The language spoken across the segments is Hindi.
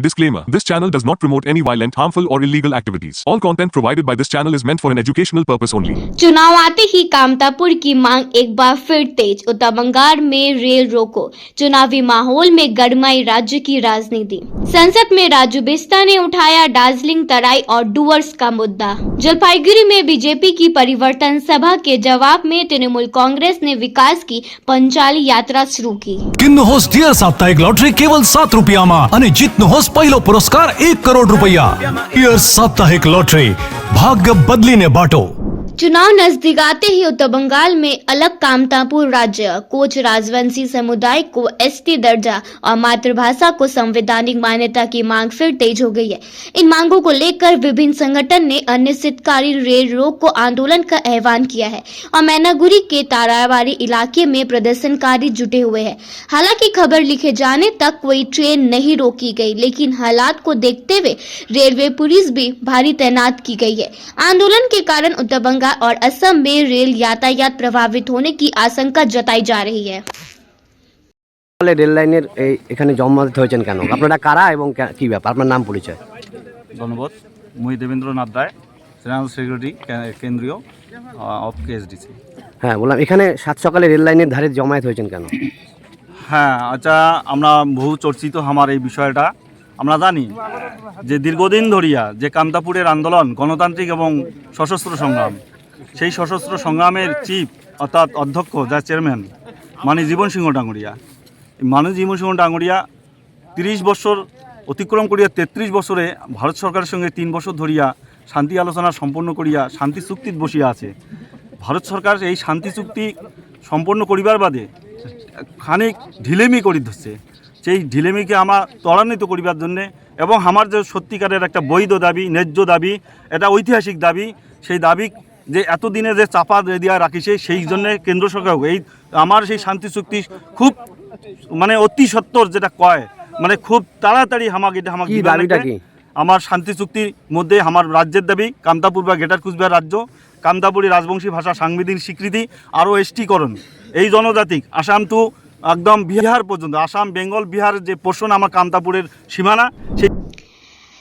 Disclaimer: This channel does not promote any violent, harmful, or illegal activities. All content provided by this channel is meant for an educational purpose only. चुनाव आते ही कामतापुर की मांग एक बार फिर तेज। उत्तर बंगाल में रेल रोको, चुनावी माहौल में गरमाई राज्य की राजनीति। संसद में राजू बिस्ता ने उठाया दार्जिलिंग तराई और डुवर्स का मुद्दा। जलपाईगुड़ी में बीजेपी की परिवर्तन सभा के जवाब में तृणमूल कांग्रेस ने विकास की पंचाली यात्रा शुरू की। किन्नु होस डियर साप्ताहिक लॉटरी केवल 7 रुपयामा અને જીતનો હોસ પહેલો પુરસ્કાર 1 કરોડ રૂપિયા। ડિયર સાપ્તાહિક લોટરી, ભાગ્ય બદલીને બાટો। चुनाव नजदीक आते ही उत्तर बंगाल में अलग कामतापुर राज्य कोच राजवंशी समुदाय को एसटी दर्जा और मातृभाषा को संवैधानिक मान्यता की मांग फिर तेज हो गई है। इन मांगों को लेकर विभिन्न संगठन ने अनिश्चितकालीन रेल रोक को आंदोलन का आह्वान किया है और मैनागुड़ी के ताराबाड़ी इलाके में प्रदर्शनकारी जुटे हुए हैं। हालांकि खबर लिखे जाने तक कोई ट्रेन नहीं रोकी गई, लेकिन हालात को देखते हुए रेलवे पुलिस भी भारी तैनात की गई है। आंदोलन के कारण उत्तर बंगाल और असम में रेल यातायात प्रभावित होने की आशंका जताई जा रही है। রেল লাইনের এখানে জমায়েত হয়েছেন কেন? আপনারা কারা এবং কি ব্যাপার? আপনার নাম পরিচয়। ধন্যবাদ। মুই দেবেন্দ্রনাথ রায়, জেনারেল সেক্রেটারি কেন্দ্রীয় অফ কেএসডিসি। হ্যাঁ, বললাম এখানে সাত সকালে রেল লাইনের ধারে জমায়েত হয়েছেন কেন? হ্যাঁ, আচ্ছা, আমরা বহু চর্চিত আমার এই বিষয়টা আমরা জানি যে দীর্ঘদিন ধরিয়া যে কামতাপুরের আন্দোলন গণতান্ত্রিক এবং সশস্ত্র সংগ্রাম, সেই সশস্ত্র সংগ্রামের চিফ অর্থাৎ অধ্যক্ষ যা চেয়ারম্যান মাননীয় জীবন সিংহ ডাঙ্গুরিয়া, মাননীয় জীবন সিংহ ডাঙ্গুরিয়া 30 বছর অতিক্রম করিয়া 33 বছরে ভারত সরকারের সঙ্গে 3 বছর ধরিয়া শান্তি আলোচনা সম্পন্ন করিয়া শান্তি চুক্তিত বসিয়া আছে। ভারত সরকার এই শান্তি চুক্তি সম্পন্ন করিবার বাদে খানিক ঢিলেমি করি ধরছে। সেই ঢিলেমিকে আমার ত্বরান্বিত করিবার জন্যে এবং আমার যে সত্যিকারের একটা বৈধ দাবি, ন্যায্য দাবি, এটা ঐতিহাসিক দাবি, সেই দাবি যে এতদিনে যে চাপা দিয়া রাখিছে, সেই জন্যে কেন্দ্র সরকার এই আমার সেই শান্তি চুক্তি খুব মানে অতি সত্তর যেটা কয় মানে খুব তাড়াতাড়ি আমাকে দাবিটা কি আমার শান্তি চুক্তির মধ্যে আমার রাজ্যের দাবি কামতাপুর বা গ্রেটার কুচবিহার রাজ্য, কামতাপুরি রাজবংশী ভাষা সাংবিধানিক স্বীকৃতি, আরও এসটিকরণ, এই জনজাতিক আসাম টু একদম বিহার পর্যন্ত, আসাম বেঙ্গল বিহার যে পোর্শন আমার কামতাপুরের সীমানা। সেই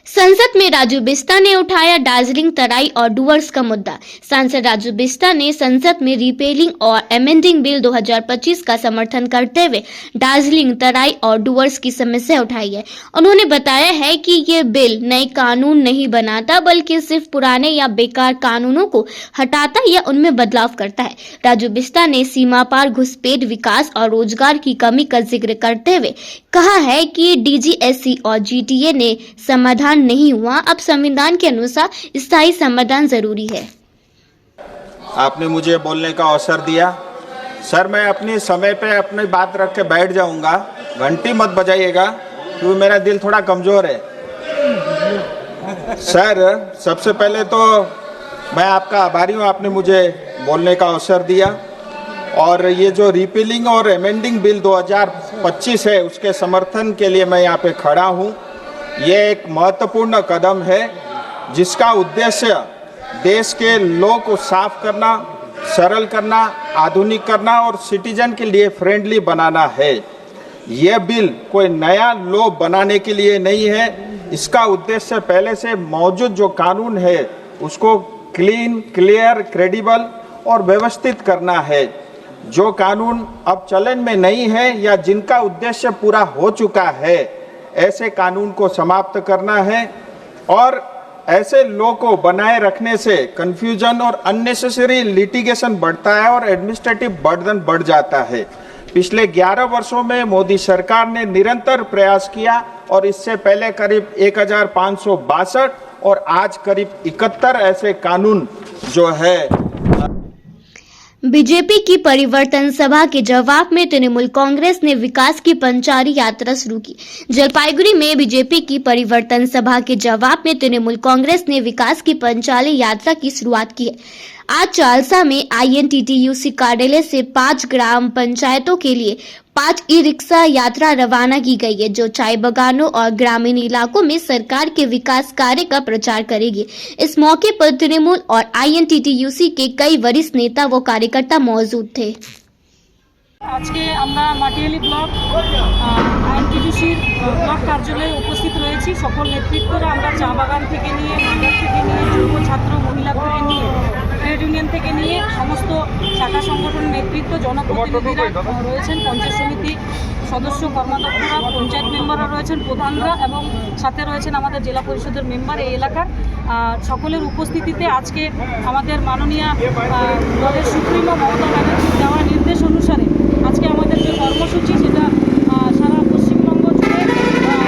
संसद में राजू बिस्ता ने उठाया दार्जिलिंग तराई और डुवर्स का मुद्दा। सांसद राजू बिस्ता ने संसद में रिपेलिंग और एमेंडिंग बिल 2025 का समर्थन करते हुए दार्जिलिंग तराई और डुवर्स की समस्या उठाई है। उन्होंने बताया है कि ये बिल नए कानून नहीं बनाता, बल्कि सिर्फ पुराने या बेकार कानूनों को हटाता या उनमें बदलाव करता है। राजू बिस्ता ने सीमा पार घुसपैठ, विकास और रोजगार की कमी का जिक्र करते हुए कहा है कि डीजीएससी और जीटीए ने समाधान नहीं हुआ, अब संविधान के अनुसार स्थायी समाधान जरूरी है। आपने मुझे बोलने का अवसर दिया। सर, मैं अपनी समय पे अपनी बात रख के बैठ जाऊंगा, घंटी मत बजाइएगा क्योंकि मेरा दिल थोड़ा कमजोर है। सर, सबसे पहले तो मैं आपका आभारी हूँ, आपने मुझे बोलने का अवसर दिया। और ये जो रिपीलिंग और एमेंडिंग बिल 2025 है, उसके समर्थन के लिए मैं यहाँ पे खड़ा हूँ। ये एक महत्वपूर्ण कदम है जिसका उद्देश्य देश के लॉ को साफ करना, सरल करना, आधुनिक करना और सिटीजन के लिए फ्रेंडली बनाना है। ये बिल कोई नया लॉ बनाने के लिए नहीं है। इसका उद्देश्य पहले से मौजूद जो कानून है उसको क्लीन, क्लियर, क्रेडिबल और व्यवस्थित करना है। जो कानून अब चलन में नहीं है या जिनका उद्देश्य पूरा हो चुका है, ऐसे कानून को समाप्त करना है। और ऐसे लॉ को बनाए रखने से कंफ्यूजन और अननेसेसरी लिटिगेशन बढ़ता है और एडमिनिस्ट्रेटिव बर्डन बढ़ जाता है। पिछले 11 वर्षों में मोदी सरकार ने निरंतर प्रयास किया और इससे पहले करीब 1562 और आज करीब 71 ऐसे कानून जो है। बीजेपी की परिवर्तन सभा के जवाब में तृणमूल कांग्रेस ने विकास की पंचारी यात्रा शुरू की। जलपाईगुड़ी में बीजेपी की परिवर्तन सभा के जवाब में तृणमूल कांग्रेस ने विकास की पंचाली यात्रा की शुरुआत की है। आज चालसा में INTTUC कार्यालय से 5 ग्राम पंचायतों के लिए 5 ई-रिक्शा यात्रा रवाना की गई है, जो चाय बागानों और ग्रामीण इलाकों में सरकार के विकास कार्य का प्रचार करेगी। इस मौके पर तृणमूल और INTTUC के कई वरिष्ठ नेता व कार्यकर्ता मौजूद थे। आज के আমরা মাটিয়ালি ব্লক INTTUC আইএনটিটিসির ব্লক কার্যালয়ে উপস্থিত রয়েছি। সকল নেতৃত্বরা আমরা চা বাগান থেকে নিয়ে মান্দার থেকে নিয়ে যুব ছাত্র মহিলা থেকে নিয়ে ট্রেড ইউনিয়ন থেকে নিয়ে সমস্ত শাখা সংগঠন নেতৃত্ব জনপ্রতিনিধিরা রয়েছেন, পঞ্চায়েত সমিতি সদস্য কর্মাধ্যক্ষরা, পঞ্চায়েত মেম্বাররা রয়েছেন, প্রধানরা এবং সাথে রয়েছেন আমাদের জেলা পরিষদের মেম্বার এই এলাকার। সকলের উপস্থিতিতে আজকে আমাদের মাননীয় দলের সুপ্রিমো মমতা ব্যানার্জির দেওয়া নির্দেশ অনুসারে আজকে আমাদের যে কর্মসূচি সেটা সারা পশ্চিমবঙ্গ জুড়ে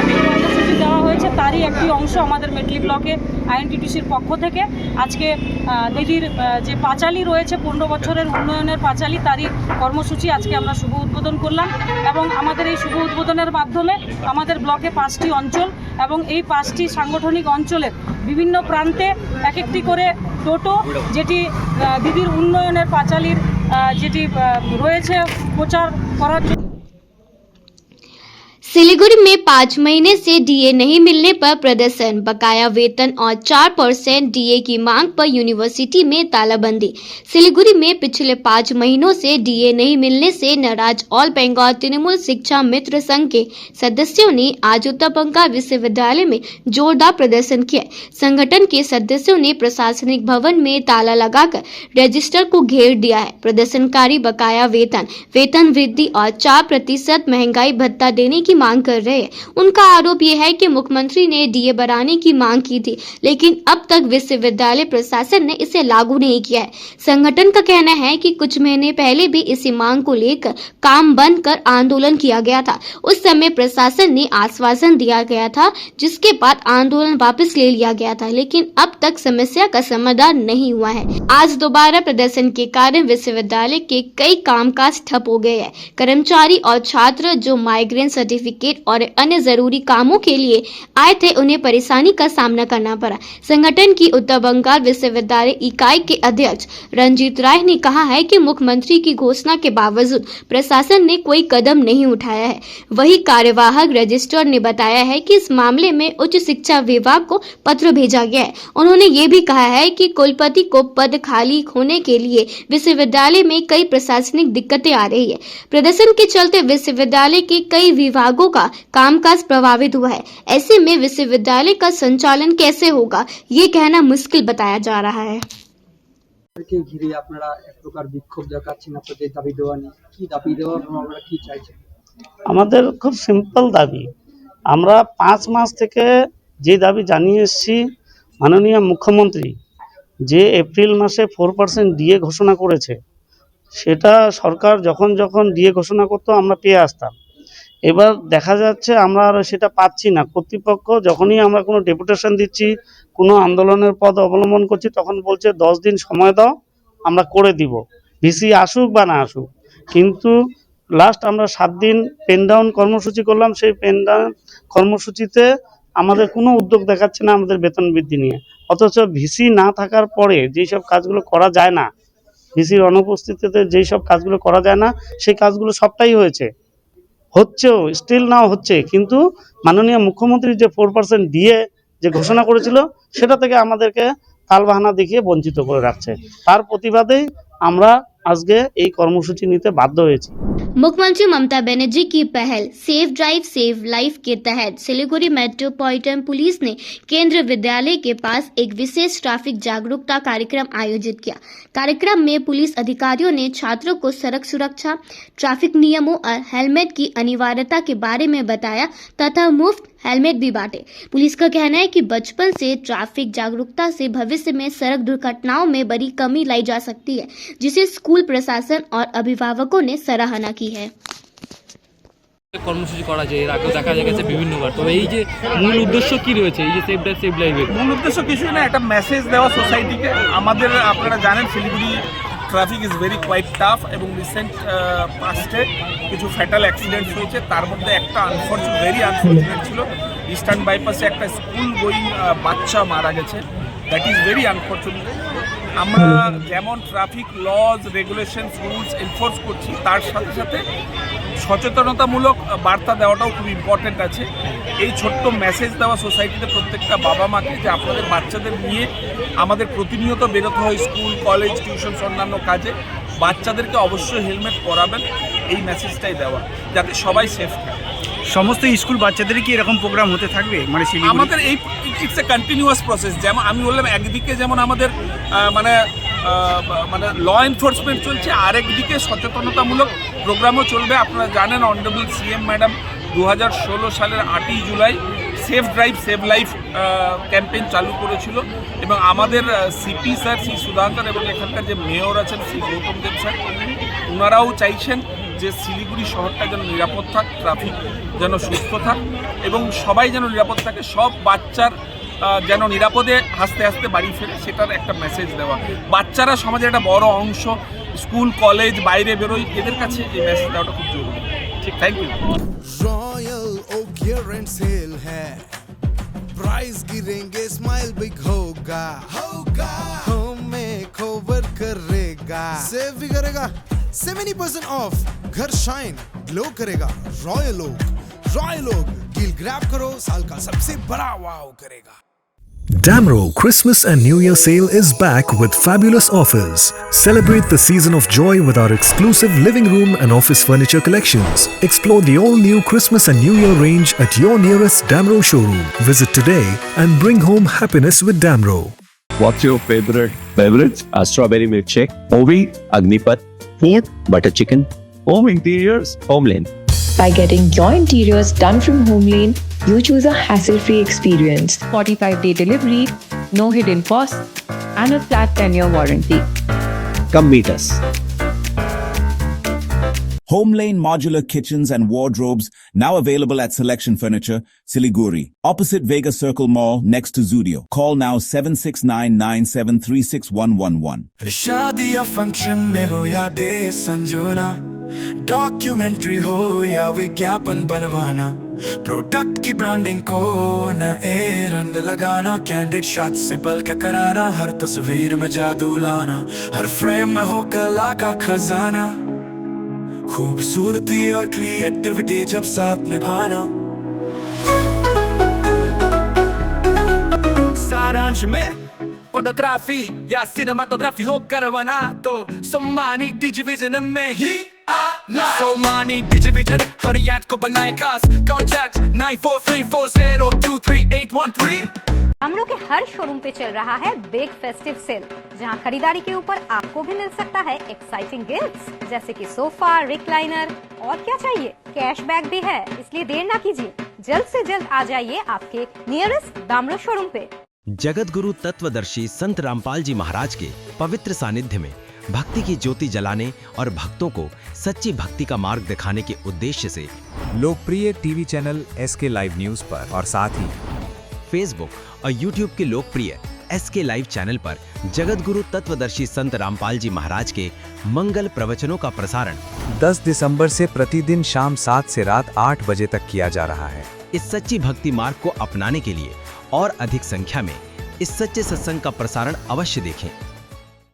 যে কর্মসূচি দেওয়া হয়েছে তারই একটি অংশ আমাদের মেটলি ব্লকে আইএনটিটিসির পক্ষ থেকে আজকে দিদির যে পাঁচালী রয়েছে 15 বছরের উন্নয়নের পাঁচালী তারই কর্মসূচি আজকে আমরা শুভ উদ্বোধন করলাম। এবং আমাদের এই শুভ উদ্বোধনের মাধ্যমে আমাদের ব্লকে 5টি অঞ্চল এবং এই 5টি সাংগঠনিক অঞ্চলের বিভিন্ন প্রান্তে এক একটি করে টোটো যেটি দিদির উন্নয়নের পাঁচালীর যেটি রয়েছে প্রচার করার জন্য। सिलीगुड़ी में 5 महीने से डीए नहीं मिलने पर प्रदर्शन, बकाया वेतन और 4% डीए की मांग पर यूनिवर्सिटी में तालाबंदी। सिलीगुड़ी में पिछले 5 महीनों से डीए नहीं मिलने से नाराज ऑल बंगाल तृणमूल शिक्षा मित्र संघ के सदस्यों ने आज उत्तर बंगाल विश्वविद्यालय में जोरदार प्रदर्शन किया। संगठन के सदस्यों ने प्रशासनिक भवन में ताला लगाकर रजिस्टर को घेर दिया है। प्रदर्शनकारी बकाया वेतन वृद्धि और 4% महंगाई भत्ता देने की मांग कर रहे हैं। उनका आरोप यह है कि मुख्यमंत्री ने डीए बढ़ाने की मांग की थी, लेकिन अब तक विश्वविद्यालय प्रशासन ने इसे लागू नहीं किया है। संगठन का कहना है कि कुछ महीने पहले भी इसी मांग को लेकर काम बंद कर आंदोलन किया गया था। उस समय प्रशासन ने आश्वासन दिया गया था, जिसके बाद आंदोलन वापस ले लिया गया था, लेकिन अब तक समस्या का समाधान नहीं हुआ है। आज दोबारा प्रदर्शन के कारण विश्वविद्यालय के कई कामकाज ठप हो गए हैं। कर्मचारी और छात्र जो माइग्रेन सर्टिफिकेट और अन्य जरूरी कामों के लिए आए थे, उन्हें परेशानी का सामना करना पड़ा। संगठन की उत्तर बंगाल विश्वविद्यालय इकाई के अध्यक्ष रंजीत राय ने कहा है कि मुख्यमंत्री की घोषणा के बावजूद प्रशासन ने कोई कदम नहीं उठाया है। वही कार्यवाहक रजिस्ट्रार ने बताया है कि इस मामले में उच्च शिक्षा विभाग को पत्र भेजा गया है। उन्होंने ये भी कहा है कि कुलपति को पद खाली होने के लिए विश्वविद्यालय में कई प्रशासनिक दिक्कतें आ रही है। प्रदर्शन के चलते विश्वविद्यालय के कई विभागों का कामकाज प्रभावित हुआ है। ऐसे में विश्वविद्यालय का संचालन कैसे होगा, ये कहना मुश्किल बताया जा रहा है। কে ঘিরে আপনারা এক প্রকার বিক্ষোভ দেখাচ্ছেন আপনাদের দাবি দেওয়া নিয়ে, কি দাবি দেওয়া আপনারা কি চাইছেন? আমাদের খুব সিম্পল দাবি, আমরা 5 মাস থেকে যে দাবি জানিয়ে এসেছি মাননীয় মুখ্যমন্ত্রী যে এপ্রিল মাসে 4% ডিএ ঘোষণা করেছে, সেটা সরকার যখন যখন ডিএ ঘোষণা করতো আমরা পেয়ে আসতাম। এবার দেখা যাচ্ছে আমরা আর সেটা পাচ্ছি না। কর্তৃপক্ষ যখনই আমরা কোনো ডেপুটেশন দিচ্ছি, কোনো আন্দোলনের পথ অবলম্বন করছি, তখন বলছে 10 দিন সময় দাও, আমরা করে দিব, ভিসি আসুক বা না আসুক। কিন্তু লাস্ট আমরা 7 দিন পেন ডাউন কর্মসূচি করলাম, সেই পেন ডাউন কর্মসূচিতে আমাদের কোনো উদ্যোগ দেখাচ্ছে না আমাদের বেতন বৃদ্ধি নিয়ে। অথচ ভিসি না থাকার পরে যেই সব কাজগুলো করা যায় না, ভিসির অনুপস্থিতিতে যেই সব কাজগুলো করা যায় না, সেই কাজগুলো সবটাই হচ্ছেও, স্টিল নাও হচ্ছে। কিন্তু মাননীয় মুখ্যমন্ত্রী যে 4% ডিএ যে ঘোষণা করেছিল, সেটা থেকে আমাদেরকে তালবাহানা দেখিয়ে বঞ্চিত করে রাখছে। তার প্রতিবাদেই আমরা আজকে এই কর্মসূচি নিতে বাধ্য হয়েছি। मुख्यमंत्री ममता बनर्जी की पहल सेफ ड्राइव सेव लाइफ के तहत सिलीगुड़ी मेट्रोपॉलिटन पुलिस ने केंद्रीय विद्यालय के पास एक विशेष ट्रैफिक जागरूकता कार्यक्रम आयोजित किया। कार्यक्रम में पुलिस अधिकारियों ने छात्रों को सड़क सुरक्षा, ट्रैफिक नियमों और हेलमेट की अनिवार्यता के बारे में बताया तथा मुफ्त हेलमेट भी बांटे। पुलिस का कहना है कि बचपन से ट्रैफिक जागरूकता से भविष्य में सड़क दुर्घटनाओं में बड़ी कमी लाई जा सकती है, जिसे स्कूल प्रशासन और अभिभावकों ने सराहना की है। কর্মসূচি করা যায়, এর আগেও দেখা গেছে বিভিন্নবার। তবে এই যে মূল উদ্দেশ্য কি রয়েছে এই যে সেভ ড্রাইভ সেভ লাইফের? মূল উদ্দেশ্য কিছুই না, একটা মেসেজ দেওয়া সোসাইটিকে। আমাদের আপনারা জানেন Siliguri traffic is very quite tough এবং রিসেন্ট পাস্টে কিছু ফ্যাটাল অ্যাক্সিডেন্টস হয়েছে। তার মধ্যে একটা ভেরি আনফর্চুনেট ছিল, ইস্টার্ন বাইপাসে একটা স্কুল গোয়িং বাচ্চা মারা গেছে। That is very unfortunate. আমরা যেমন traffic laws regulations rules enforce করছি, তার সাথে সাথে সচেতনতামূলক বার্তা দেওয়াটাও খুব ইম্পর্টেন্ট আছে। এই ছোট্ট মেসেজ দেওয়া সোসাইটিতে প্রত্যেকটা বাবা মাকে যে আপনাদের বাচ্চাদের নিয়ে আমাদের প্রতিনিয়ত বেরোতে হয় স্কুল কলেজ টিউশন অন্যান্য কাজে, বাচ্চাদেরকে অবশ্যই হেলমেট পরাবেন, এই মেসেজটাই দেওয়া যাতে সবাই সেফ থাকে। সমস্ত স্কুল বাচ্চাদের কি এরকম প্রোগ্রাম হতে থাকবে মানে আমাদের এই ইটস এ কন্টিনিউয়াস প্রসেস। যেমন আমি বললাম একদিকে যেমন আমাদের মানে ল এনফোর্সমেন্ট চলছে, আরেকদিকে সচেতনতামূলক প্রোগ্রামও চলবে। আপনারা জানেন অনারেবল সিএম ম্যাডাম 2016 সালের 8ই July safe drive save life campaign চালু করেছিল এবং আমাদের সিপি স্যার শ্রী সুধাকর এবং এখানকার যে মেয়র আছেন শ্রী গৌতম দেব স্যার, ওনারাও চাইছেন যে শিলিগুড়ি শহরটা যেন নিরাপদ থাক, ট্রাফিক যেন সুস্থ থাক এবং সবাই যেন নিরাপদ থাকে, সব বাচ্চার যেন নিরাপদে হাসতে হাসতে বাড়ি ফেরে, সেটার একটা মেসেজ দেওয়া। বাচ্চারা সমাজের একটা বড় অংশ, স্কুল কলেজ বাইরে বেরোয়, এদের কাছে এই মেসেজ দেওয়াটা খুব জরুরি। ঠিক, thank you. Royal Oak year sale है, प्राइस गिरेंगे स्माइल बिग होगा, होम में कवर करेगा, सेव भी करेगा 70% ऑफ, घर शाइन ग्लो करेगा। रॉयल ओक डील ग्रैब करो, साल का सबसे बड़ा वाव करेगा। Damro Christmas and New Year sale is back with fabulous offers. Celebrate the season of joy with our exclusive living room and office furniture collections. Explore the all-new Christmas and New Year range at your nearest Damro showroom. Visit today and bring home happiness with Damro. What's your favorite beverage? Strawberry milkshake. Ovi, Agnipat. Food, butter chicken. Home interiors, Homeland. By getting your interiors done from Homeland, you choose a hassle-free experience. 45-day delivery, no hidden costs, and a flat 10-year warranty. Come meet us. Homelane Modular Kitchens and Wardrobes, now available at Selection Furniture, Siliguri, opposite Vega Circle Mall, next to Zudio. Call now 7699736111. शादी या फंक्शन में हो या डे संजोना, डॉक्यूमेंट्री हो या विज्ञापन बनवाना, प्रोडक्ट की ब्रांडिंग को न रंग लगाना, कैंडिड शॉट से बल्क कराना, हर तस्वीर में जादू लाना, हर फ्रेम में हो कला का खजाना, खूबसूरती और क्रिएटिविटी जब साथ निभाना। सारांश में फोटोग्राफी या सिनेमाटोग्राफी हो करवाना तो सोमानी डिजिविजन में ही आना। सोमानी डिजिविजन फरियाद को बनाए खास, कॉन्टैक्ट 9434023813। Damro के हर शोरूम पे चल रहा है बिग फेस्टिव सेल, जहां खरीदारी के ऊपर आपको भी मिल सकता है एक्साइटिंग गिफ्ट्स, जैसे कि सोफा, रिक्लाइनर और क्या चाहिए, कैशबैक भी है। इसलिए देर ना कीजिए, जल्द से जल्द आ जाइए आपके नियरेस्ट Damro शोरूम पे। जगत गुरु तत्वदर्शी संत रामपाल जी महाराज के पवित्र सानिध्य में भक्ति की ज्योति जलाने और भक्तों को सच्ची भक्ति का मार्ग दिखाने के उद्देश्य से लोकप्रिय TV channel SK live news पर और साथ ही फेसबुक और यूट्यूब के लोकप्रिय SK लाइव चैनल पर जगत गुरु तत्वदर्शी संत रामपाल जी महाराज के मंगल प्रवचनों का प्रसारण 10 दिसंबर से प्रतिदिन शाम 7 से रात 8 बजे तक किया जा रहा है। इस सच्ची भक्ति मार्ग को अपनाने के लिए और अधिक संख्या में इस सच्चे सत्संग का प्रसारण अवश्य देखें।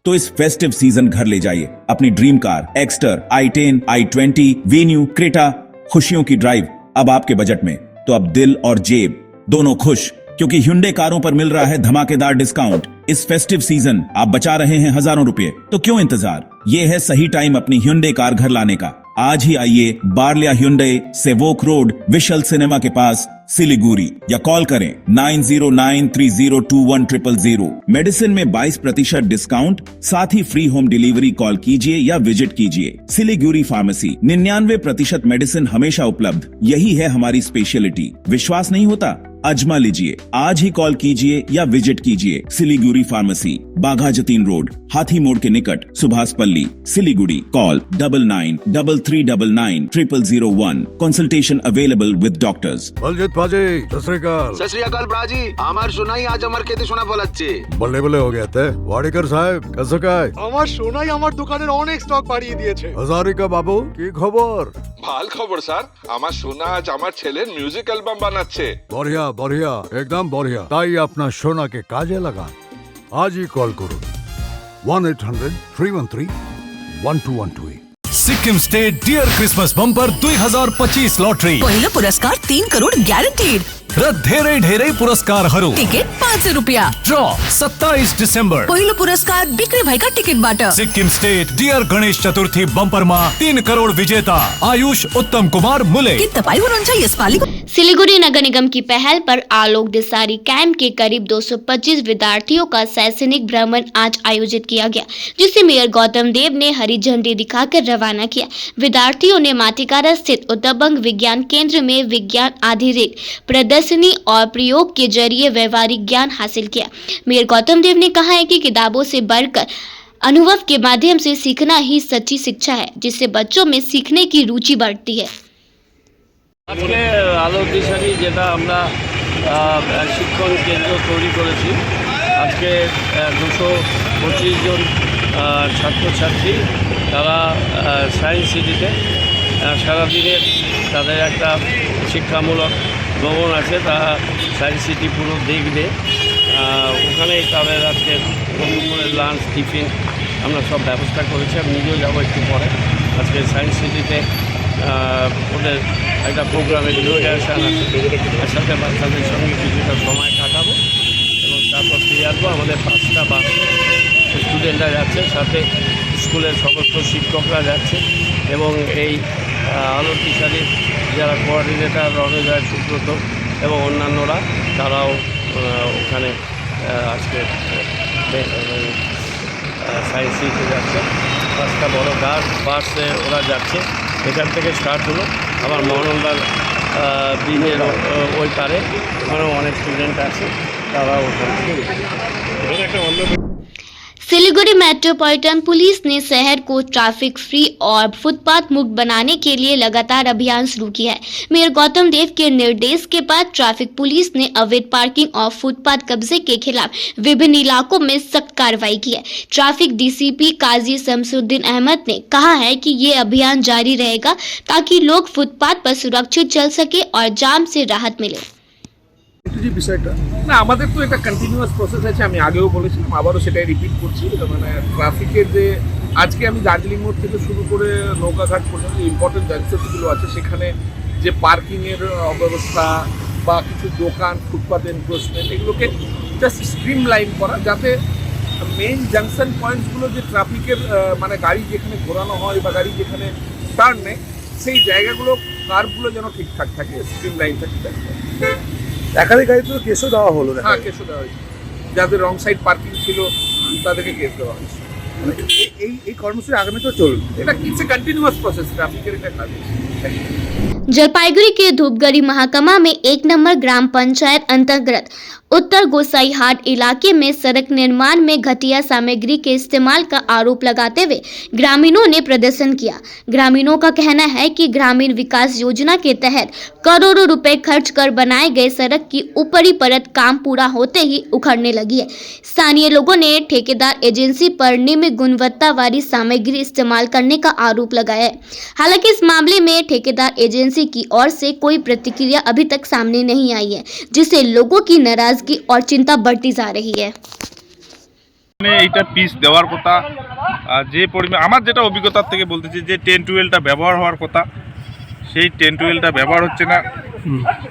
तो इस फेस्टिव सीजन घर ले जाइए अपनी dream car Exter, i10, i20, venue, Creta. खुशियों की ड्राइव अब आपके बजट में, तो अब दिल और जेब दोनों खुश, क्योंकि Hyundai कारों पर मिल रहा है धमाकेदार डिस्काउंट। इस फेस्टिव सीजन आप बचा रहे हैं हजारों रुपए, तो क्यों इंतजार? ये है सही टाइम अपनी Hyundai कार घर लाने का। आज ही आइए बारलिया Hyundai, Sevoke road, we shall cinema के पास, सिलीगुड़ी, या कॉल करें 9093021000। मेडिसिन में 22% डिस्काउंट, साथ ही फ्री होम डिलीवरी। कॉल कीजिए या विजिट कीजिए। सिलीगुड़ी फार्मेसी, 99% मेडिसिन हमेशा उपलब्ध, यही है हमारी स्पेशलिटी। विश्वास नहीं होता? अजमा लीजिए। आज ही कॉल कीजिए या विजिट कीजिए। सिलीगुड़ी फार्मेसी, बाघा जतीन रोड, हाथी मोड़ के निकट, सुभाष पल्ली, Siliguri. Call 9933990001। Consultation available with doctors. Baljit পাজি সত শ্রী অকাল। সত শ্রী অকাল ব্রাজি, আমার শোনাই আজ আমার খেতে শোনা বলাচ্ছে। বললে বলে हो गया थे वाड़ीकर साहब कैसे काय? আমার শোনাই আমার দোকানের অনেক স্টক বাড়িয়ে দিয়েছে। हजारिका बाबू की खबर? ভাল খবর স্যার, আমার শোনা আজ আমার ছেলের মিউজিক অ্যালবাম বানাচ্ছে। बढ़िया बढ़िया एकदम बढ़िया। তাই আপনার সোনাকে কাজে লাগান। আজই কল করুন 1-800-313-1212। Sikkim state dear Christmas bumper 2025 lottery पहिलो पुरस्कार 3 करोड ग्यारेन्टेड र धेरै धेरै पुरस्कारहरू। टिकट 500 रुपियाँ। ड्र 27 डिसेम्बर। पहिलो पुरस्कार बिक्री भएका टिकटबाट। सिक्किम स्टेट डियर गणेश चतुर्थी बम्परमा 3 करोड विजेता आयुष उत्तम कुमार मुले। के तपाईँ हुनुहुन्छ यसपालिको? सिलीगुड़ी नगर निगम की पहल पर आलोक दिसारी कैंप के करीब 225 विद्यार्थियों का शैक्षणिक भ्रमण आज आयोजित किया गया, जिसे मेयर गौतम देव ने हरी झंडी दिखाकर रवाना किया। विद्यार्थियों ने माटिकारा स्थित उत्तरबंग विज्ञान केंद्र में विज्ञान आधारित प्रदर्शनी और प्रयोग के जरिए व्यवहारिक ज्ञान हासिल किया। मेयर गौतम देव ने कहा है कि किताबों से बढ़कर अनुभव के माध्यम से सीखना ही सच्ची शिक्षा है, जिससे बच्चों में सीखने की रुचि बढ़ती है। আজকে আলোক দিশারি যেটা আমরা শিক্ষণ কেন্দ্র তৈরি করেছি, আজকে 225 জন ছাত্রছাত্রী তারা সায়েন্স সিটিতে সারাদিনের তাদের একটা শিক্ষামূলক ভ্রমণ আছে, তারা সায়েন্স সিটি পুরো দেখবে। ওখানেই তাদের আজকে দুপুরে লাঞ্চ টিফিন আমরা সব ব্যবস্থা করেছি। আমি নিজেও যাবো একটু পরে। আজকে সায়েন্স সিটিতে ওদের একটা প্রোগ্রামে ডিউরেশন আছে, তার সাথে বাচ্চাদের সঙ্গে কিছুটা সময় কাটাবো এবং তারপর ফিরে আসবো। আমাদের 5টা বাস স্টুডেন্টরা যাচ্ছে, সাথে স্কুলের সমস্ত শিক্ষকরা যাচ্ছে এবং এই আলোক দিশারির যারা কোঅর্ডিনেটর রণজয় সুব্রত এবং অন্যান্যরা তারাও ওখানে আজকে সায়েন্স সিটিতে যাচ্ছে। 5টা বড় বাসে ওরা যাচ্ছে। এখান থেকে স্টার্ট হলো আবার মহানন্দার ব্রিজের ওই পারে, ওখানেও অনেক স্টুডেন্ট আছে, তারাও ওখান থেকে একটা অন্য। सिलीगुड़ी मेट्रोपॉलिटन पुलिस ने शहर को ट्रैफिक फ्री और फुटपाथ मुक्त बनाने के लिए लगातार अभियान शुरू किया है। मेयर गौतम देव के निर्देश के बाद ट्रैफिक पुलिस ने अवैध पार्किंग और फुटपाथ कब्जे के खिलाफ विभिन्न इलाकों में सख्त कार्रवाई की है। ट्रैफिक डीसीपी काजी शमसुद्दीन अहमद ने कहा है कि ये अभियान जारी रहेगा ताकि लोग फुटपाथ पर सुरक्षित चल सके और जाम से राहत मिले। বিষয়টা না, আমাদের তো একটা কন্টিনিউয়াস প্রসেস আছে। আমি আগেও বলেছিলাম, আবারও সেটাই রিপিট করছি। মানে ট্রাফিকের যে আজকে আমি দার্জিলিং মোড় থেকে শুরু করে নৌকাঘাট পর্যন্ত ইম্পর্টেন্ট জাংশনগুলো আছে, সেখানে যে পার্কিংয়ের অব্যবস্থা বা কিছু দোকান, ফুটপাথ এনক্রোচমেন্ট, এগুলোকে জাস্ট স্ট্রিম লাইন করা, যাতে মেইন জাংশন পয়েন্টসগুলো যে ট্রাফিকের মানে গাড়ি যেখানে ঘোরানো হয় বা গাড়ি যেখানে টার্ন নেয়, সেই জায়গাগুলো কার্ভগুলো যেন ঠিকঠাক থাকে, স্ট্রিম লাইন থাকে। একাধিক গাড়ি তো কেসও দেওয়া হলো। হ্যাঁ, কেসও দেওয়া হয়েছে। যাদের রং সাইড পার্কিং ছিল তাদেরকে কেস দেওয়া হয়েছে। এই কর্মসূচি আগামী তো চলবে। এটা ইটস এ কন্টিনিউয়াস প্রসেস, ট্রাফিকের একটা কাজ। जलपाईगुड़ी के धूपगढ़ी महाकमा में 1 नंबर ग्राम पंचायत अंतर्गत उत्तर गोसाईहाट इलाके में सड़क निर्माण में घटिया सामग्री के इस्तेमाल का आरोप लगाते हुए ग्रामीणों ने प्रदर्शन किया। ग्रामीणों का कहना है कि ग्रामीण विकास योजना के तहत करोड़ों रुपए खर्च कर बनाए गए सड़क की ऊपरी परत काम पूरा होते ही उखड़ने लगी है। स्थानीय लोगों ने ठेकेदार एजेंसी पर निम्न गुणवत्ता वाली सामग्री इस्तेमाल करने का आरोप लगाया है। हालांकि इस मामले में ठेकेदार एजेंसी की ओर से कोई प्रतिक्रिया अभी तक सामने नहीं आई है, जिससे लोगों की नाराजगी और चिंता बढ़ती जा रही है। এইটা পিস দেওয়ার কথা, যে পরিমাণ আমার যেটা অভিজ্ঞতার থেকে বলতেছি, যে 10-12টা ব্যবহার হওয়ার কথা, সেই 10-12টা ব্যবহার হচ্ছে না।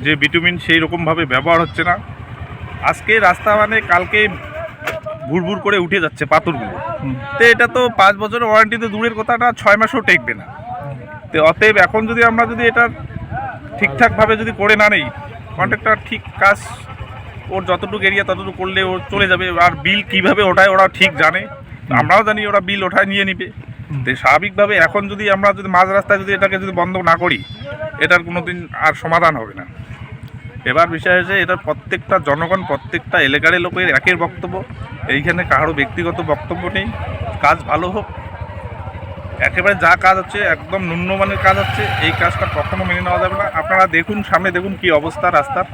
যে বিটুমিন সেই রকমভাবে ব্যবহার হচ্ছে না। আজকে রাস্তা মানে কালকে ভুরভুর করে উঠে যাচ্ছে পাথরগুলো। তো এটা তো 5 বছরের ওয়ারেন্টি তো দূরের কথাটা, 6 মাসও টেকবে না। তো অতএব এখন যদি আমরা যদি এটা ঠিকঠাকভাবে যদি করে না নেই, কন্ট্রাক্টর ঠিক কাজ ওর যতটুকু এরিয়া ততটুকু করলে ও চলে যাবে। আর বিল কিভাবে ওঠায় ওরা ঠিক জানে, আমরাও জানি ওরা বিল ওঠায় নিয়ে নিবে। তো স্বাভাবিকভাবে এখন যদি আমরা যদি মাঝ রাস্তায় যদি এটাকে যদি বন্ধ না করি, এটার কোনো দিন আর সমাধান হবে না। এবার বিষয় হচ্ছে এটার প্রত্যেকটা জনগণ, প্রত্যেকটা এলাকার লোকের একের বক্তব্য, এইখানে কারো ব্যক্তিগত বক্তব্য নেই। কাজ ভালো হোক, একেবারে যা কাজ হচ্ছে একদম নিম্নমানের কাজ হচ্ছে, এই কাজটা কখনো মেনে নেওয়া যাবে না। আপনারা দেখুন, সামনে দেখুন কি অবস্থা রাস্তার।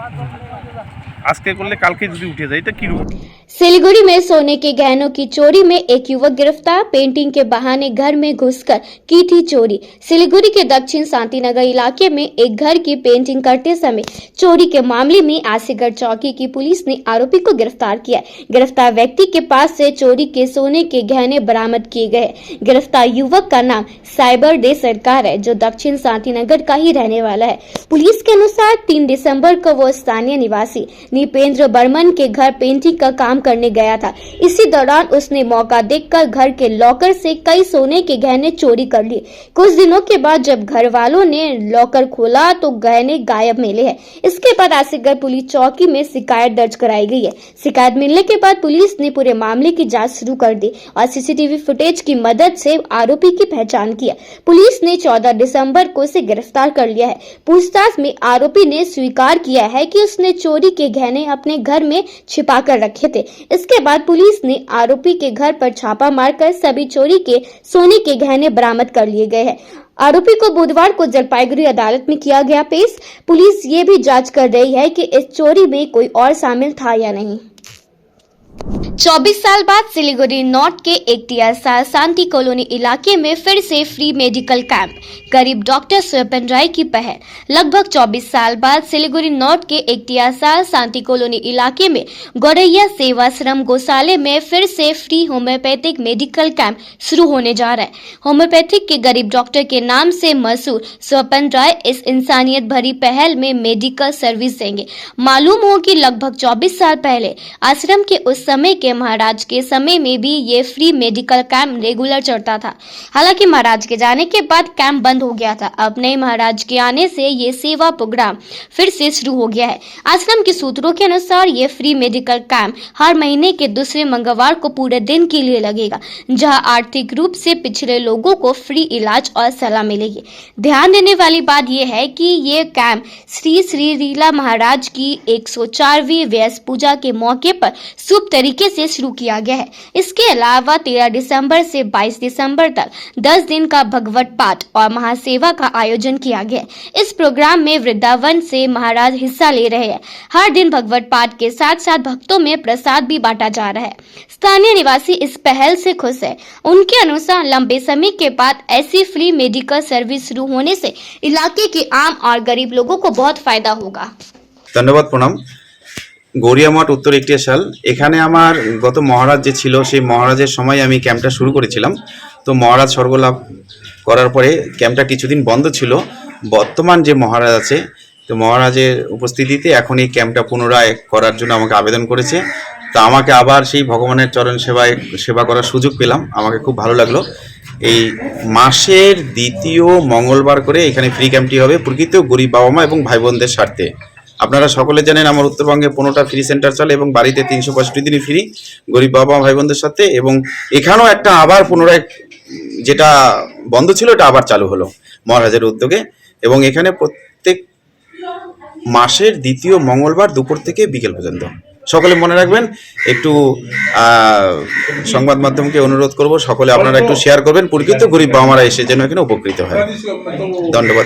আজকে করলে কালকে যদি উঠে যায়, এটা কী রূপ। सिलीगुड़ी में सोने के गहनों की चोरी में एक युवक गिरफ्तार। पेंटिंग के बहाने घर में घुसकर की थी चोरी। सिलीगुड़ी के दक्षिण शांतिनगर इलाके में एक घर की पेंटिंग करते समय चोरी के मामले में आसिगढ़ चौकी की पुलिस ने आरोपी को गिरफ्तार किया। गिरफ्तार व्यक्ति के पास से चोरी के सोने के गहने बरामद किए गए। गिरफ्तार युवक का नाम साइबर डे सरकार है, जो दक्षिण शांतिनगर का ही रहने वाला है। पुलिस के अनुसार 3 दिसंबर को वो स्थानीय निवासी निपेंद्र बर्मन के घर पेंटिंग का काम करने गया था। इसी दौरान उसने मौका देखकर घर के लॉकर से कई सोने के गहने चोरी कर लिए। कुछ दिनों के बाद जब घर वालों ने लॉकर खोला तो गहने गायब मिले हैं। इसके बाद आसिगढ़ पुलिस चौकी में शिकायत दर्ज कराई गई है। शिकायत मिलने के बाद पुलिस ने पूरे मामले की जांच शुरू कर दी और सीसीटीवी फुटेज की मदद से आरोपी की पहचान किया। पुलिस ने 14 दिसंबर को उसे गिरफ्तार कर लिया है। पूछताछ में आरोपी ने स्वीकार किया है कि उसने चोरी के गहने अपने घर में छिपा कर रखे थे। इसके बाद पुलिस ने आरोपी के घर पर छापा मारकर सभी चोरी के सोने के गहने बरामद कर लिए गए हैं। आरोपी को बुधवार को जलपाईगुड़ी अदालत में किया गया पेश। पुलिस ये भी जांच कर रही है कि इस चोरी में कोई और शामिल था या नहीं। 24 साल बाद सिलीगुड़ी नॉर्थ के इख्तियारसार शांति कॉलोनी इलाके में फिर से फ्री मेडिकल कैंप। गरीब डॉक्टर स्वपन राय की पहल। लगभग 24 साल बाद सिलीगुड़ी नॉर्थ के इख्तियारसार शांति कॉलोनी इलाके में गौरैया सेवाश्रम गौशाले में फिर से फ्री होम्योपैथिक मेडिकल कैंप शुरू होने जा रहा है। होम्योपैथिक के गरीब डॉक्टर के नाम से मशहूर स्वपन राय इस इंसानियत भरी पहल में मेडिकल सर्विस देंगे। मालूम हो कि लगभग 24 साल पहले आश्रम के उस समय के महाराज के समय में भी ये फ्री मेडिकल कैंप रेगुलर चलता था। हालांकि महाराज के जाने के बाद कैंप बंद हो गया था। अब नए महाराज के आने से ये सेवा प्रोग्राम फिर से शुरू हो गया है। आश्रम के सूत्रों के अनुसार ये फ्री मेडिकल कैंप हर महीने के दूसरे मंगलवार को पूरे दिन के लिए लगेगा, जहां आर्थिक रूप से पिछड़े लोगों को फ्री इलाज और सलाह मिलेगी। ध्यान देने वाली बात यह है कि ये कैंप श्री श्री रीला महाराज की 104वीं व्यास पूजा के मौके पर शुभ तरीके से शुरू किया गया है। इसके अलावा 13 दिसंबर से 22 दिसंबर तक 10 दिन का भगवत पाठ और महासेवा का आयोजन किया गया है। इस प्रोग्राम में वृंदावन से महाराज हिस्सा ले रहे हैं। हर दिन भगवत पाठ के साथ साथ भक्तों में प्रसाद भी बांटा जा रहा है। स्थानीय निवासी इस पहल से खुश है। उनके अनुसार लंबे समय के बाद ऐसी फ्री मेडिकल सर्विस शुरू होने से इलाके के आम और गरीब लोगों को बहुत फायदा होगा। धन्यवाद। प्रणाम। গড়িয়া মঠ উত্তর ইখতিয়ারশাল। এখানে আমার গত মহারাজ যে ছিল সেই মহারাজের সময় আমি ক্যাম্পটা শুরু করেছিলাম। তো মহারাজ স্বর্গলাভ করার পরে ক্যাম্পটা কিছুদিন বন্ধ ছিল। বর্তমান যে মহারাজ আছে তো মহারাজের উপস্থিতিতে এখন এই ক্যাম্পটা পুনরায় করার জন্য আমাকে আবেদন করেছে। তো আমাকে আবার সেই ভগবানের চরণ সেবা করার সুযোগ পেলাম। আমাকে খুব ভালো লাগলো। এই মাসের দ্বিতীয় মঙ্গলবার করে এখানে ফ্রি ক্যাম্পটি হবে প্রকৃত গরিব বাবা মা এবং ভাই বোনদের স্বার্থে। আপনারা সকলে জানেন আমার উত্তরবঙ্গে 15টা ফ্রি সেন্টার চলে এবং বাড়িতে 365 দিনই ফ্রি গরিব বাবা মা ভাই বোনদের সাথে। এবং এখানেও একটা আবার পুনরায় যেটা বন্ধ ছিল এটা আবার চালু হলো মহারাজের উদ্যোগে। এবং এখানে প্রত্যেক মাসের দ্বিতীয় মঙ্গলবার দুপুর থেকে বিকেল পর্যন্ত। সকলে মনে রাখবেন। একটু সংবাদ মাধ্যমকে অনুরোধ করব সকলে আপনারা একটু শেয়ার করবেন, প্রকৃত গরিব বাবা মারা এসে যেন এখানে উপকৃত হয়। ধন্যবাদ।